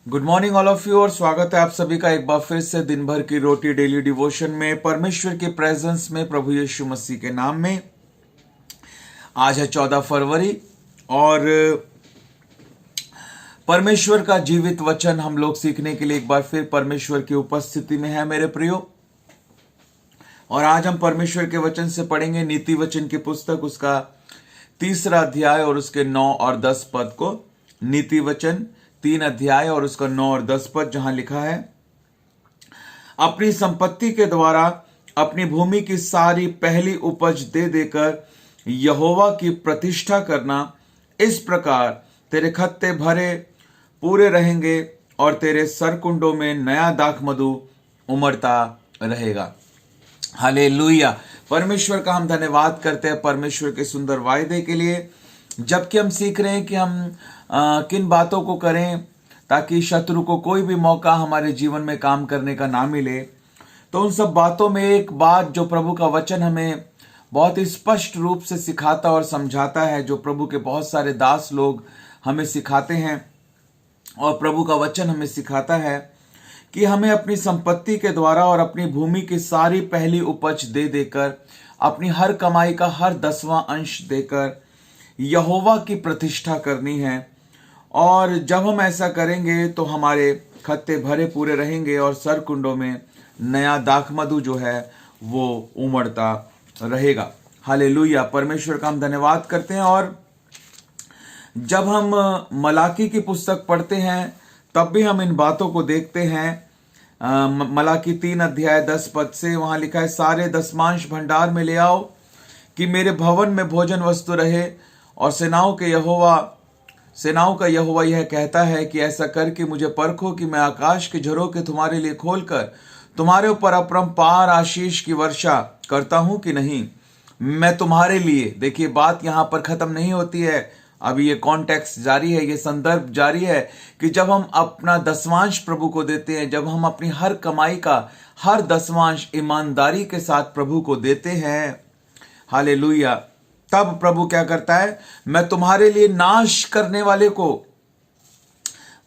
Good morning all of you और स्वागत है आप सभी का एक बार फिर से दिन भर की रोटी डेली डिवोशन में परमेश्वर के प्रेजेंस में प्रभु यीशु मसीह के नाम में। आज है 14 फरवरी और परमेश्वर का जीवित वचन हम लोग सीखने के लिए एक बार फिर परमेश्वर की उपस्थिति में है मेरे प्रियो। और आज हम परमेश्वर के वचन से पढ़ेंगे नीति वचन की पुस्तक उसका 3 अध्याय और उसके 9 और 10 पद को। नीति वचन 3 अध्याय और उसका 9 और 10 पद, जहां लिखा है, अपनी संपत्ति के द्वारा अपनी भूमि की सारी पहली उपज दे देकर यहोवा की प्रतिष्ठा करना। इस प्रकार तेरे खत्ते भरे पूरे रहेंगे और तेरे सरकुंडों में नया दाखमधु उमड़ता रहेगा। हालेलुया। परमेश्वर का हम धन्यवाद करते हैं परमेश्वर के सुंदर वायदे के लिए, जबकि हम सीख रहे हैं कि हम किन बातों को करें ताकि शत्रु को कोई भी मौका हमारे जीवन में काम करने का ना मिले। तो उन सब बातों में एक बात जो प्रभु का वचन हमें बहुत ही स्पष्ट रूप से सिखाता और समझाता है, जो प्रभु के बहुत सारे दास लोग हमें सिखाते हैं और प्रभु का वचन हमें सिखाता है कि हमें अपनी संपत्ति के द्वारा और अपनी भूमि की सारी पहली उपज दे देकर, अपनी हर कमाई का हर 10वां अंश देकर यहोवा की प्रतिष्ठा करनी है। और जब हम ऐसा करेंगे तो हमारे खत्ते भरे पूरे रहेंगे और सरकुंडों में नया दाखमधु जो है वो उमड़ता रहेगा। हालेलुया। परमेश्वर का हम धन्यवाद करते हैं। और जब हम मलाकी की पुस्तक पढ़ते हैं तब भी हम इन बातों को देखते हैं। मलाकी 3 अध्याय 10 पद से वहां लिखा है, सारे दशमांश भंडार में ले आओ कि मेरे भवन में भोजन वस्तु रहे। और सेनाओं का यहोवा यह कहता है कि ऐसा करके मुझे परखो कि मैं आकाश के झरोखे तुम्हारे लिए खोलकर तुम्हारे ऊपर अपरंपार आशीष की वर्षा करता हूं कि नहीं। मैं तुम्हारे लिए, देखिए बात यहां पर खत्म नहीं होती है, अभी ये कॉन्टेक्स्ट जारी है, ये संदर्भ जारी है कि जब हम अपना दसवांश प्रभु को देते हैं, जब हम अपनी हर कमाई का हर दसवांश ईमानदारी के साथ प्रभु को देते हैं, हालेलुया, तब प्रभु क्या करता है, मैं तुम्हारे लिए नाश करने वाले को,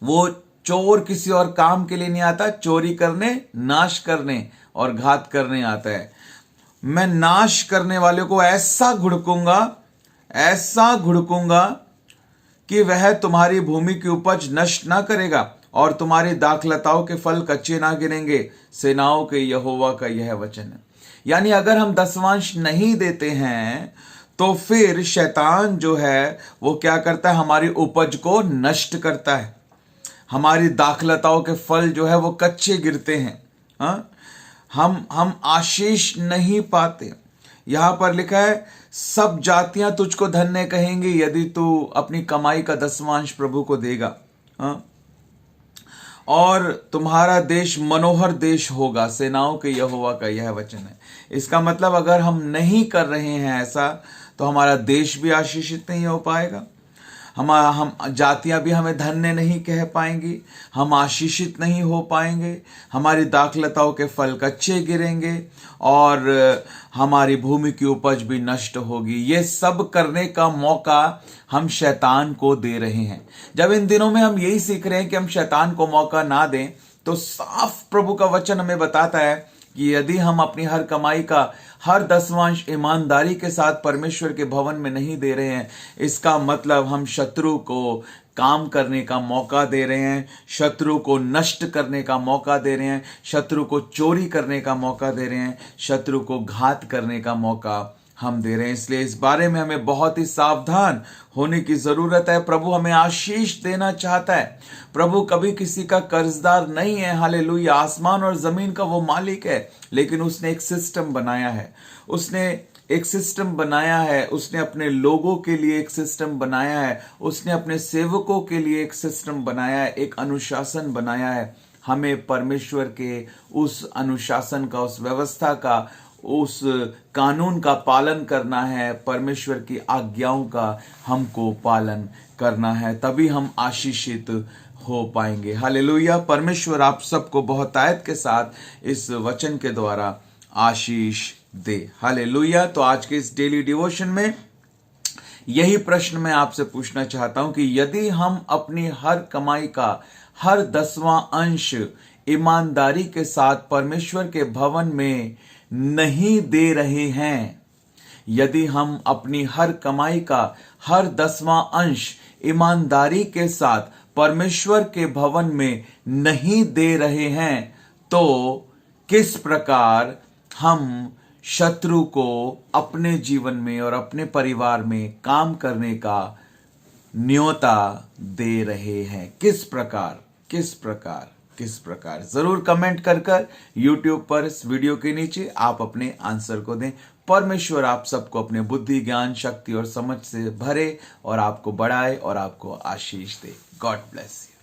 वो चोर किसी और काम के लिए नहीं आता, चोरी करने, नाश करने और घात करने आता है। मैं नाश करने वाले को ऐसा घुड़कूंगा कि वह तुम्हारी भूमि की उपज नष्ट ना करेगा और तुम्हारी दाखलताओं के फल कच्चे ना गिरेंगे। सेनाओं के यहोवा का यह वचन है। यानी अगर हम दसवांश नहीं देते हैं तो फिर शैतान जो है वो क्या करता है, हमारी उपज को नष्ट करता है, हमारी दाखलताओं के फल जो है वो कच्चे गिरते हैं। हम आशीष नहीं पाते। यहां पर लिखा है, सब जातियां तुझको धन्य कहेंगी यदि तू अपनी कमाई का दसवांश प्रभु को देगा। और तुम्हारा देश मनोहर देश होगा। सेनाओं के यहोवा का यह वचन है। इसका मतलब अगर हम नहीं कर रहे हैं ऐसा तो हमारा देश भी आशीषित नहीं हो पाएगा, हम जातियां भी हमें धन्य नहीं कह पाएंगी, हम आशीषित नहीं हो पाएंगे, हमारी दाखलताओं के फल कच्चे गिरेंगे और हमारी भूमि की उपज भी नष्ट होगी। ये सब करने का मौका हम शैतान को दे रहे हैं। जब इन दिनों में हम यही सीख रहे हैं कि हम शैतान को मौका ना दें, तो साफ प्रभु का वचन हमें बताता है कि यदि हम अपनी हर कमाई का हर दसवांश ईमानदारी के साथ परमेश्वर के भवन में नहीं दे रहे हैं, इसका मतलब हम शत्रु को काम करने का मौका दे रहे हैं, शत्रु को नष्ट करने का मौका दे रहे हैं, शत्रु को चोरी करने का मौका दे रहे हैं, शत्रु को घात करने का मौका हम दे रहे हैं। इसलिए इस बारे में हमें बहुत ही सावधान होने की जरूरत है। प्रभु हमें आशीष देना चाहता है। प्रभु कभी किसी का कर्जदार नहीं है। हालेलुया। आसमान और जमीन का वो मालिक है, लेकिन उसने एक सिस्टम बनाया है। उसने अपने लोगों के लिए एक सिस्टम बनाया है। उसने अपने सेवकों के लिए एक सिस्टम बनाया है, एक अनुशासन बनाया है। हमें परमेश्वर के उस अनुशासन का, उस व्यवस्था का, उस कानून का पालन करना है। परमेश्वर की आज्ञाओं का हमको पालन करना है, तभी हम आशीषित हो पाएंगे। हालेलुया। परमेश्वर आप सबको बहुत आयत के साथ इस वचन के द्वारा आशीष दे। हालेलुया। तो आज के इस डेली डिवोशन में यही प्रश्न मैं आपसे पूछना चाहता हूं कि यदि हम अपनी हर कमाई का हर 10वां अंश ईमानदारी के साथ परमेश्वर के भवन में नहीं दे रहे हैं, यदि हम अपनी हर कमाई का हर 10वां अंश ईमानदारी के साथ परमेश्वर के भवन में नहीं दे रहे हैं, तो किस प्रकार हम शत्रु को अपने जीवन में और अपने परिवार में काम करने का न्योता दे रहे हैं? किस प्रकार जरूर कमेंट कर YouTube पर इस वीडियो के नीचे आप अपने आंसर को दें। परमेश्वर आप सबको अपने बुद्धि, ज्ञान, शक्ति और समझ से भरे और आपको बढ़ाए और आपको आशीष दे। God bless you.